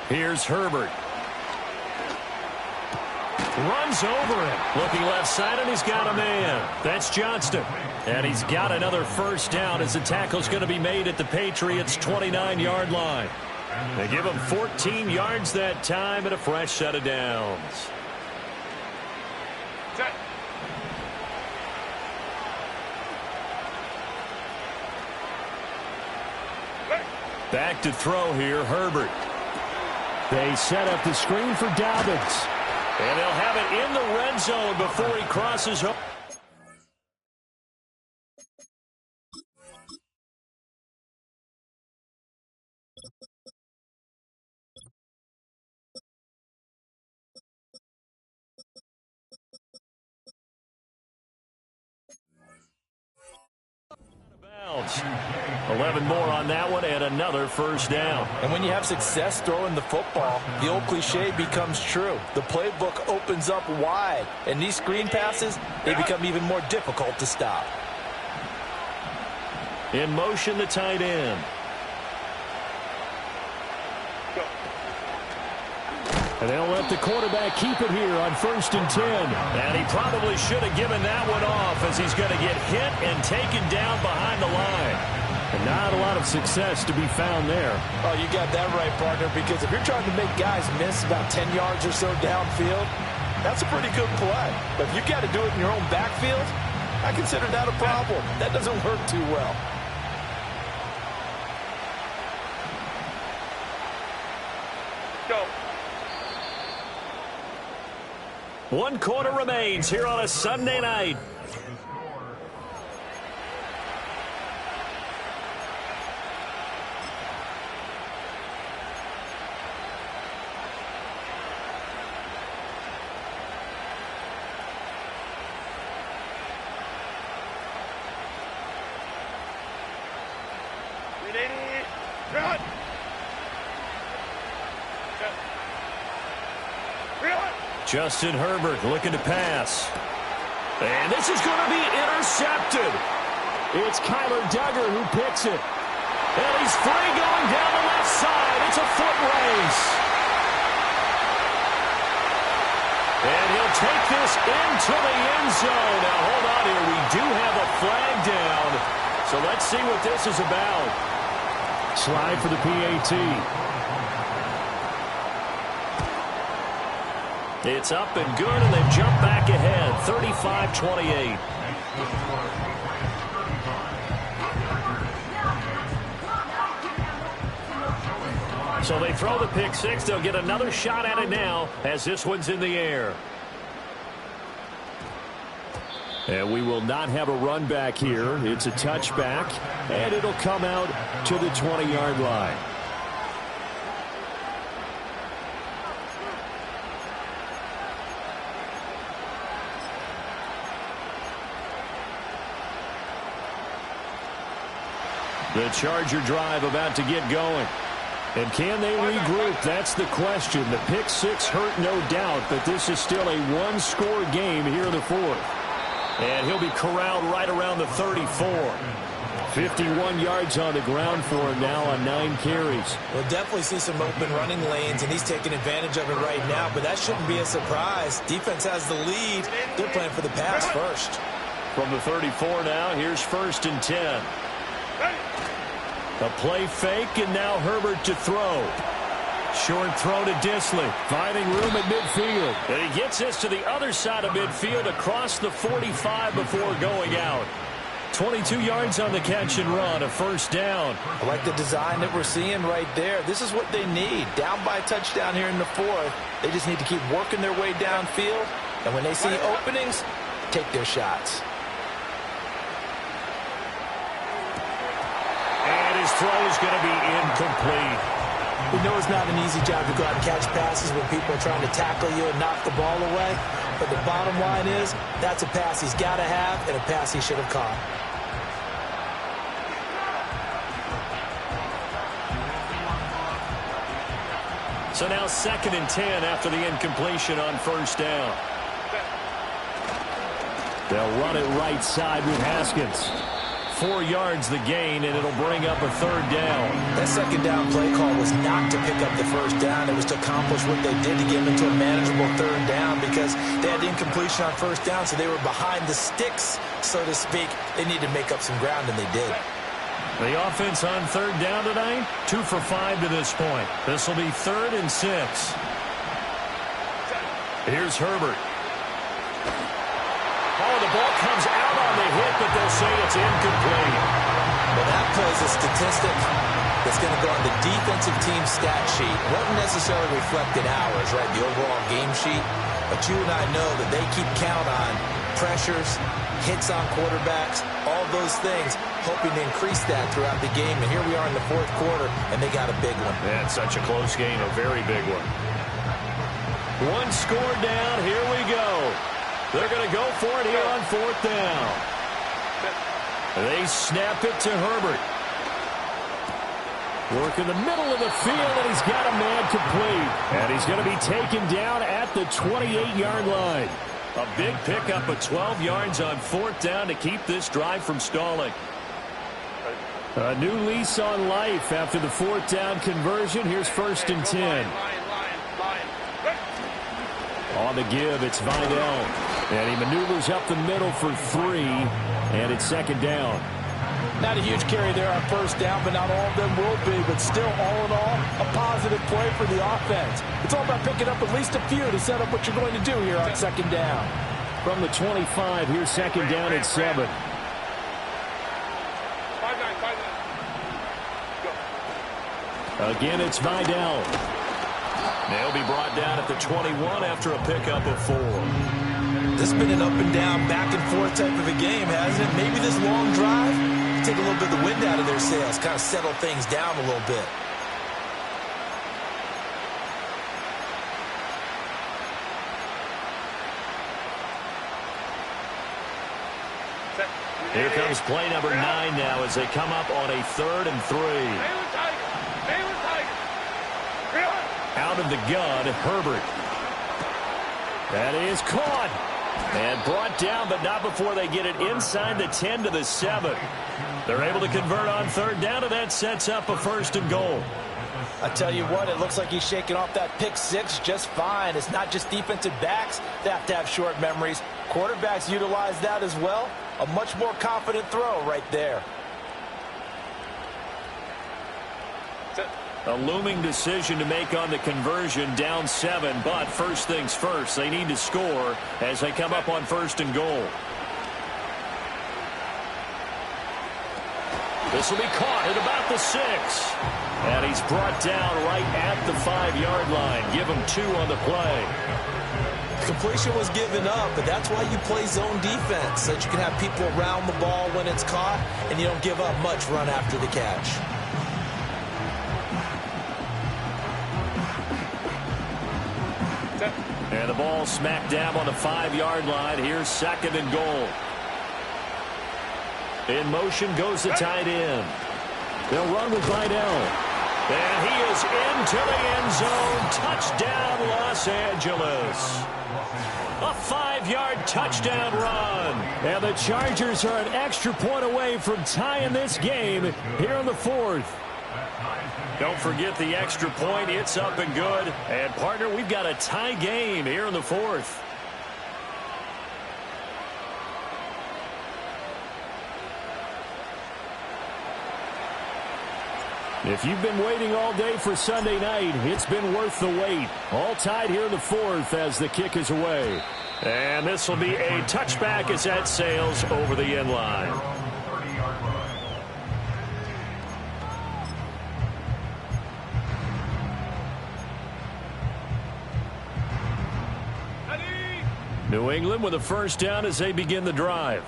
Here's Herbert. Runs over him. Looking left side, and he's got a man. That's Johnston. And he's got another first down as the tackle's going to be made at the Patriots' 29-yard line. They give him 14 yards that time and a fresh set of downs. Back to throw here, Herbert. They set up the screen for Dobbins. And they'll have it in the red zone before he crosses home. Bounds. 11 more on that one and another first down. And when you have success throwing the football, the old cliche becomes true. The playbook opens up wide, and these screen passes, they become even more difficult to stop. In motion, the tight end. And they'll let the quarterback keep it here on 1st and 10. And he probably should have given that one off as he's going to get hit and taken down behind the line. And not a lot of success to be found there. Oh, you got that right, partner, because if you're trying to make guys miss about 10 yards or so downfield, that's a pretty good play. But if you've got to do it in your own backfield, I consider that a problem. That doesn't work too well. Go. 1 quarter remains here on a Sunday night. Run. Justin Herbert looking to pass. And this is going to be intercepted. It's Kyler Duggar who picks it. And he's free going down the left side. It's a foot race. And he'll take this into the end zone. Now, hold on here. We do have a flag down. So let's see what this is about. Slide for the PAT. It's up and good, and they've jumped back ahead, 35-28. So they throw the pick six. They'll get another shot at it now as this one's in the air. And we will not have a run back here. It's a touchback, and it'll come out to the 20-yard line. The Charger drive about to get going. And can they regroup? That's the question. The pick six hurt, no doubt, but this is still a one-score game here in the fourth. And he'll be corralled right around the 34. 51 yards on the ground for him now on 9 carries. We'll definitely see some open running lanes, and he's taking advantage of it right now, but that shouldn't be a surprise. Defense has the lead. They're playing for the pass first. From the 34 now, here's 1st and 10. A play fake, and now Herbert to throw. Short throw to Disley, finding room at midfield. And he gets this to the other side of midfield across the 45 before going out. 22 yards on the catch and run, a first down. I like the design that we're seeing right there. This is what they need. Down by a touchdown here in the fourth. They just need to keep working their way downfield. And when they see openings, take their shots. throw is going to be incomplete. We know it's not an easy job to go out and catch passes when people are trying to tackle you and knock the ball away. But the bottom line is, that's a pass he's got to have and a pass he should have caught. So now 2nd and 10 after the incompletion on first down. They'll run it right side with Haskins. 4 yards the gain, and it'll bring up a 3rd down. That 2nd down play call was not to pick up the 1st down. It was to accomplish what they did to get them into a manageable 3rd down because they had incompletion on 1st down, so they were behind the sticks, so to speak. They needed to make up some ground, and they did. The offense on 3rd down tonight, 2 for 5 to this point. This will be 3rd and 6. Here's Herbert. Oh, the ball comes out on the hit, but they'll say it's incomplete. Well, that plays a statistic that's going to go on the defensive team stat sheet. Won't necessarily reflect in ours, right, the overall game sheet. But you and I know that they keep count on pressures, hits on quarterbacks, all those things, hoping to increase that throughout the game. And here we are in the 4th quarter, and they got a big one. Yeah, it's such a close game, a very big one. 1 score down, here we go. They're going to go for it here on 4th down. They snap it to Herbert. Work in the middle of the field, and he's got a man complete. And he's going to be taken down at the 28-yard line. A big pickup of 12 yards on 4th down to keep this drive from stalling. A new lease on life after the 4th down conversion. Here's 1st and 10. On the give, it's Vidal. And he maneuvers up the middle for 3, and it's 2nd down. Not a huge carry there on 1st down, but not all of them will be. But still, all in all, a positive play for the offense. It's all about picking up at least a few to set up what you're going to do here on 2nd down. From the 25, here's 2nd down at 7. Again, it's Vidal. They'll be brought down at the 21 after a pickup of 4. This has been an up and down, back and forth type of a game, hasn't it? Maybe this long drive, take a little bit of the wind out of their sails, kind of settle things down a little bit. Here comes play number 9 now as they come up on a 3rd and 3. Out of the gun, Herbert. That is caught. And brought down, but not before they get it inside the 10 to the 7. They're able to convert on 3rd down, and that sets up a 1st and goal. I tell you what, it looks like he's shaking off that pick 6 just fine. It's not just defensive backs that have to have short memories. Quarterbacks utilize that as well. A much more confident throw right there. A looming decision to make on the conversion, down 7, but first things first, they need to score as they come up on 1st and goal. This will be caught at about the 6. And he's brought down right at the 5-yard line. Give him 2 on the play. Completion was given up, but that's why you play zone defense, so that you can have people around the ball when it's caught, and you don't give up much run after the catch. And the ball smack dab on the 5-yard line. Here's 2nd and goal. In motion goes the tight end. They'll run with Vidal. And he is into the end zone. Touchdown, Los Angeles. A 5-yard touchdown run. And the Chargers are an extra point away from tying this game here in the 4th. Don't forget the extra point. It's up and good. And, partner, we've got a tie game here in the 4th. If you've been waiting all day for Sunday night, it's been worth the wait. All tied here in the 4th as the kick is away. And this will be a touchback as that sails over the end line. New England with a first down as they begin the drive.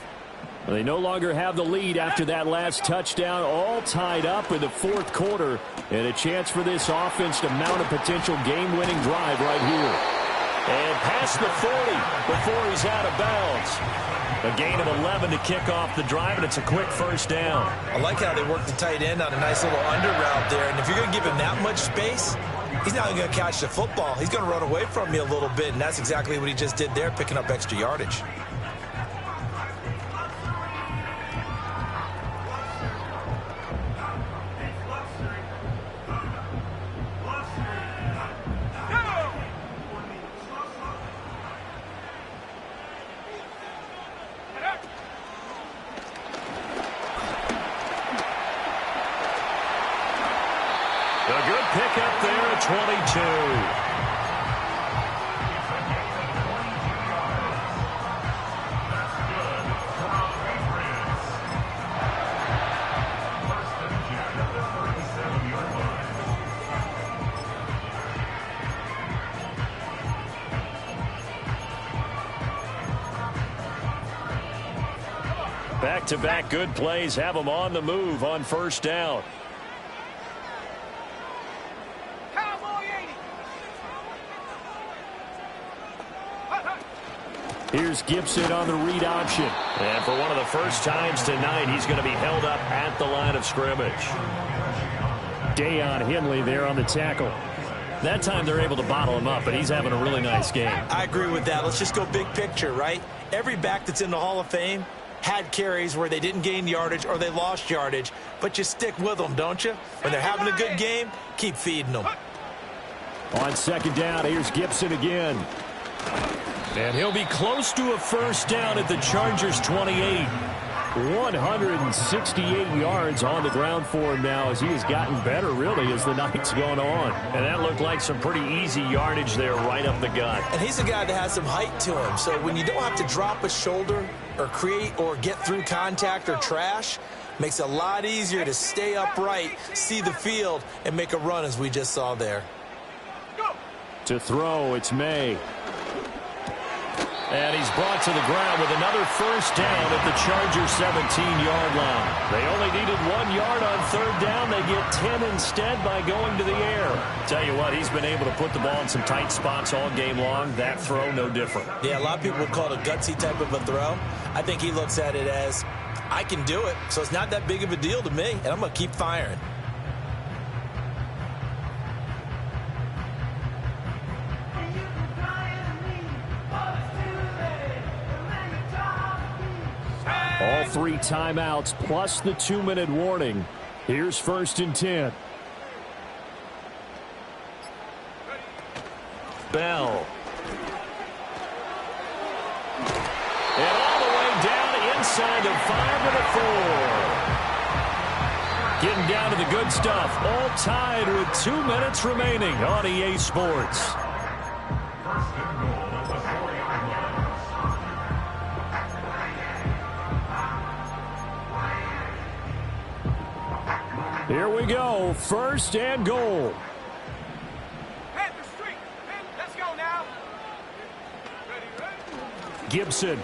They no longer have the lead after that last touchdown, all tied up in the fourth quarter, and a chance for this offense to mount a potential game-winning drive right here. And past the 40 before he's out of bounds. A gain of 11 to kick off the drive, and it's a quick first down. I like how they worked the tight end on a nice little under route there, and if you're going to give him that much space, he's not going to catch the football. He's going to run away from you a little bit, and that's exactly what he just did there, picking up extra yardage. A good pickup there at 22. Back-to-back good plays have them on the move on first down. Here's Gibson on the read option. And for one of the first times tonight, he's going to be held up at the line of scrimmage. Deion Henley there on the tackle. That time they're able to bottle him up, but he's having a really nice game. I agree with that. Let's just go big picture, right? Every back that's in the Hall of Fame had carries where they didn't gain yardage or they lost yardage, but you stick with them, don't you? When they're having a good game, keep feeding them. On second down, here's Gibson again. And he'll be close to a first down at the Chargers' 28. 168 yards on the ground for him now as he has gotten better, really, as the night's gone on. And that looked like some pretty easy yardage there right up the gut. And he's a guy that has some height to him, so when you don't have to drop a shoulder or create or get through contact or trash, makes it a lot easier to stay upright, see the field, and make a run as we just saw there. To throw, it's May. And he's brought to the ground with another first down at the Chargers' 17-yard line. They only needed 1 yard on third down. They get 10 instead by going to the air. Tell you what, he's been able to put the ball in some tight spots all game long. That throw, no different. Yeah, a lot of people would call it a gutsy type of a throw. I think he looks at it as, I can do it, so it's not that big of a deal to me, and I'm going to keep firing. All 3 timeouts plus the 2-minute warning. Here's 1st and 10. Bell. And all the way down inside the 5 to the 4. Getting down to the good stuff. All tied with 2 minutes remaining on EA Sports. Here we go. 1st and goal. Let's go now. Gibson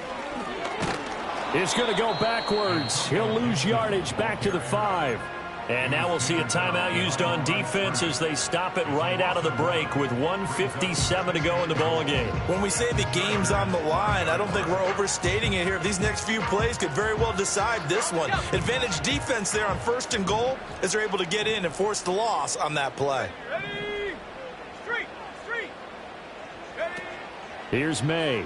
is going to go backwards. He'll lose yardage back to the 5. And now we'll see a timeout used on defense as they stop it right out of the break with 1:57 to go in the ball game. When we say the game's on the line, I don't think we're overstating it here. These next few plays could very well decide this one. Advantage defense there on 1st and goal as they're able to get in and force the loss on that play. Ready? Street. Ready? Here's May.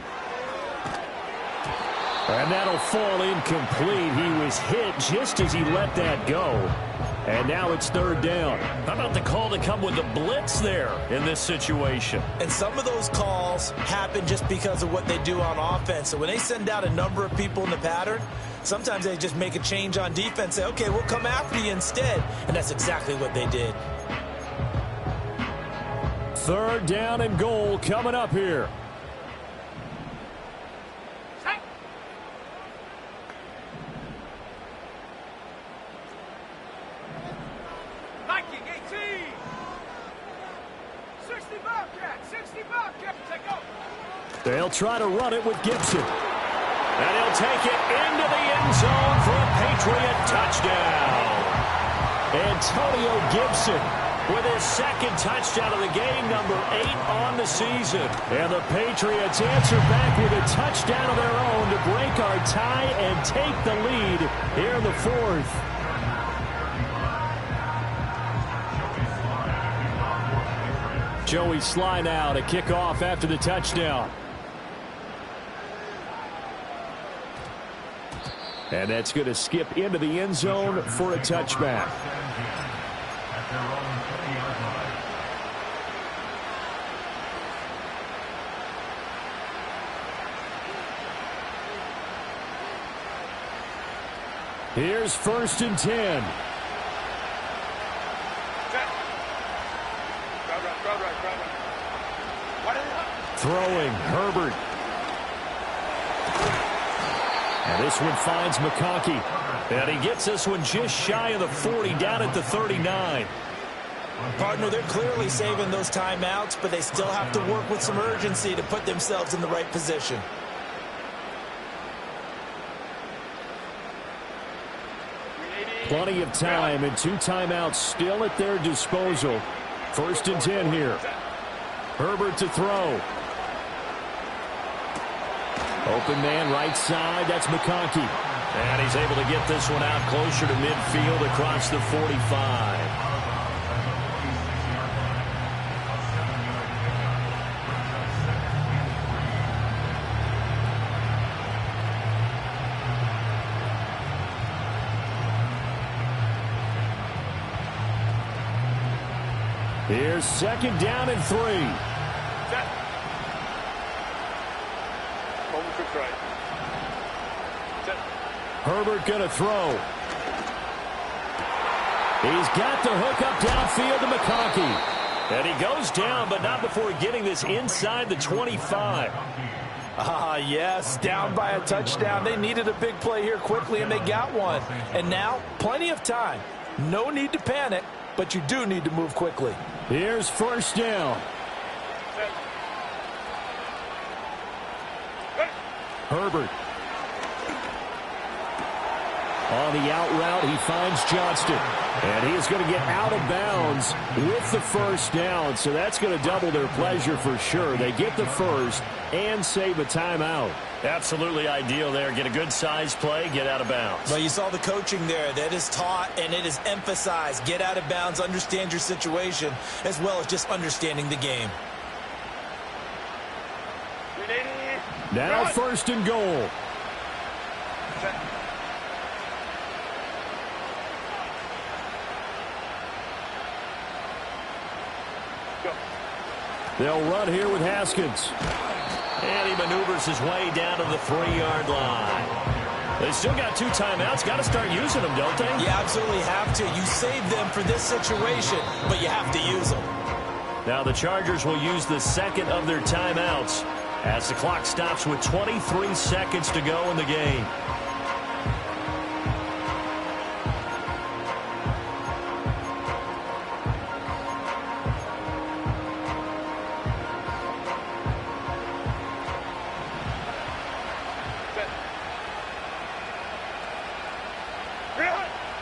And that'll fall incomplete. He was hit just as he let that go. And now it's 3rd down. How about the call to come with the blitz there in this situation? And some of those calls happen just because of what they do on offense. So when they send out a number of people in the pattern, sometimes they just make a change on defense, say, okay, we'll come after you instead. And that's exactly what they did. 3rd down and goal coming up here. They'll try to run it with Gibson. And he'll take it into the end zone for a Patriot touchdown. Antonio Gibson With his second touchdown of the game, number 8 on the season. And the Patriots answer back with a touchdown of their own to break our tie and take the lead here in the fourth. Joey Sly now to kick off after the touchdown. And that's going to skip into the end zone for a touchback. Here's 1st and 10. Throwing, Herbert. And this one finds McConkey. And he gets this one just shy of the 40, down at the 39. Partner, they're clearly saving those timeouts, but they still have to work with some urgency to put themselves in the right position. Plenty of time and 2 timeouts still at their disposal. 1st and 10 here. Herbert to throw. Open man right side. That's McConkey. And he's able to get this one out closer to midfield across the 45. Here's 2nd down and 3. Herbert going to throw. He's got the hook up downfield to McConkey. And he goes down, but not before getting this inside the 25. Yes, down by a touchdown. They needed a big play here quickly, and they got one. And now, plenty of time. No need to panic, but you do need to move quickly. Here's 1st down. Herbert. On the out route, he finds Johnston. And he is going to get out of bounds with the 1st down. So that's going to double their pleasure for sure. They get the 1st and save a timeout. Absolutely ideal there. Get a good size play, get out of bounds. Well, you saw the coaching there. That is taught and it is emphasized. Get out of bounds, understand your situation, as well as just understanding the game. Now 1st and goal. They'll run here with Haskins. And he maneuvers his way down to the 3-yard line. They still got 2 timeouts. Got to start using them, don't they? You absolutely have to. You save them for this situation, but you have to use them. Now the Chargers will use the 2nd of their timeouts as the clock stops with 23 seconds to go in the game.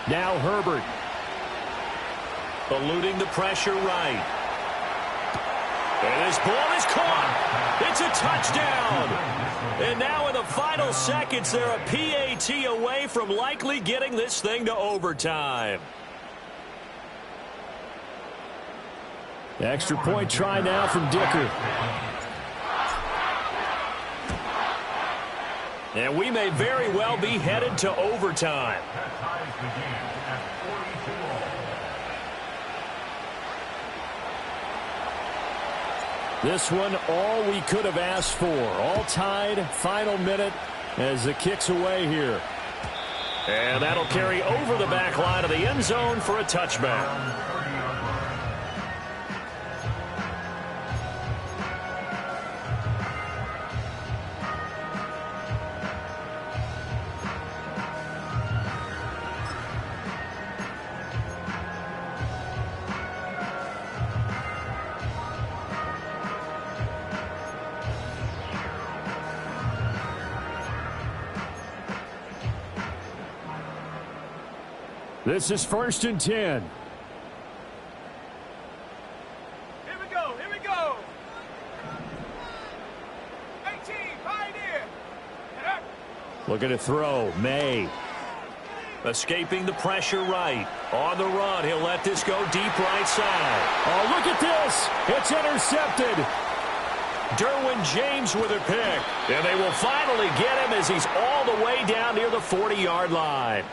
Now Herbert. Eluding the pressure right. And this ball is caught. It's a touchdown. And now in the final seconds, they're a PAT away from likely getting this thing to overtime. The extra point try now from Dicker. And we may very well be headed to overtime. This one, all we could have asked for. All tied, final minute as the kick's away here. And that'll carry over the back line of the end zone for a touchback. This is 1st and 10. Here we go. Here we go. 18, pioneer. Looking to throw. May. Escaping the pressure right. On the run. He'll let this go deep right side. Oh, look at this. It's intercepted. Derwin James with a pick. And they will finally get him as he's all the way down near the 40-yard line.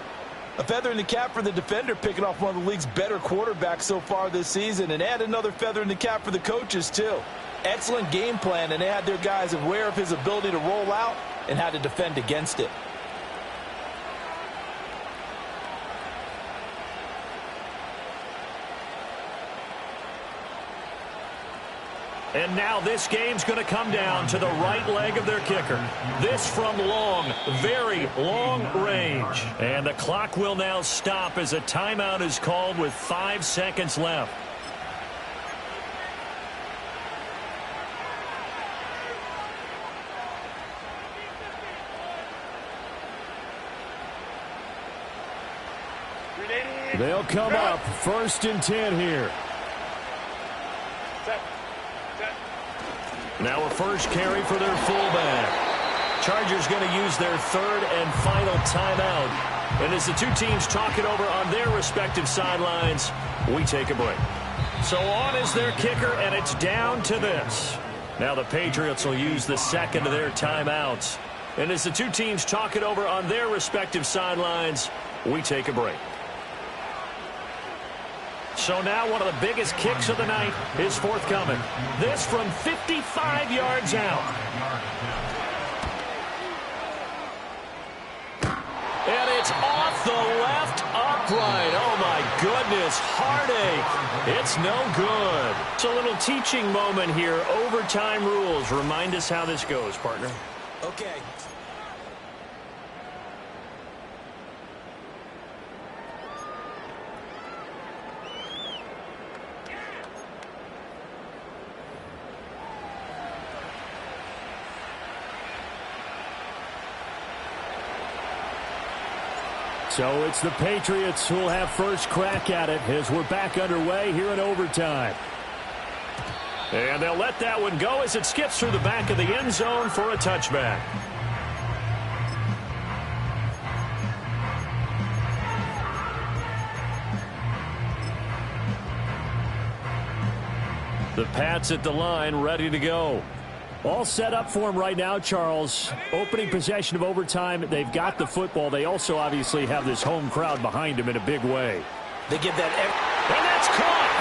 A feather in the cap for the defender, picking off one of the league's better quarterbacks so far this season, and add another feather in the cap for the coaches, too. Excellent game plan, and they had their guys aware of his ability to roll out and how to defend against it. And now this game's going to come down to the right leg of their kicker. This from long, very long range. And the clock will now stop as a timeout is called with 5 seconds left. They'll come up 1st and 10 here. Now a first carry for their fullback. Chargers going to use their 3rd and final timeout. And as the two teams talk it over on their respective sidelines, we take a break. So on is their kicker, and it's down to this. Now the Patriots will use the 2nd of their timeouts. And as the two teams talk it over on their respective sidelines, we take a break. So now one of the biggest kicks of the night is forthcoming. This from 55 yards out. And it's off the left upright. Oh, my goodness. Heartache. It's no good. It's a little teaching moment here. Overtime rules. Remind us how this goes, partner. Okay. So it's the Patriots who will have first crack at it as we're back underway here in overtime. And they'll let that one go as it skips through the back of the end zone for a touchback. The Pats at the line, ready to go. All set up for him right now, Charles. Opening possession of overtime. They've got the football. They also obviously have this home crowd behind them in a big way. They give that... And that's caught.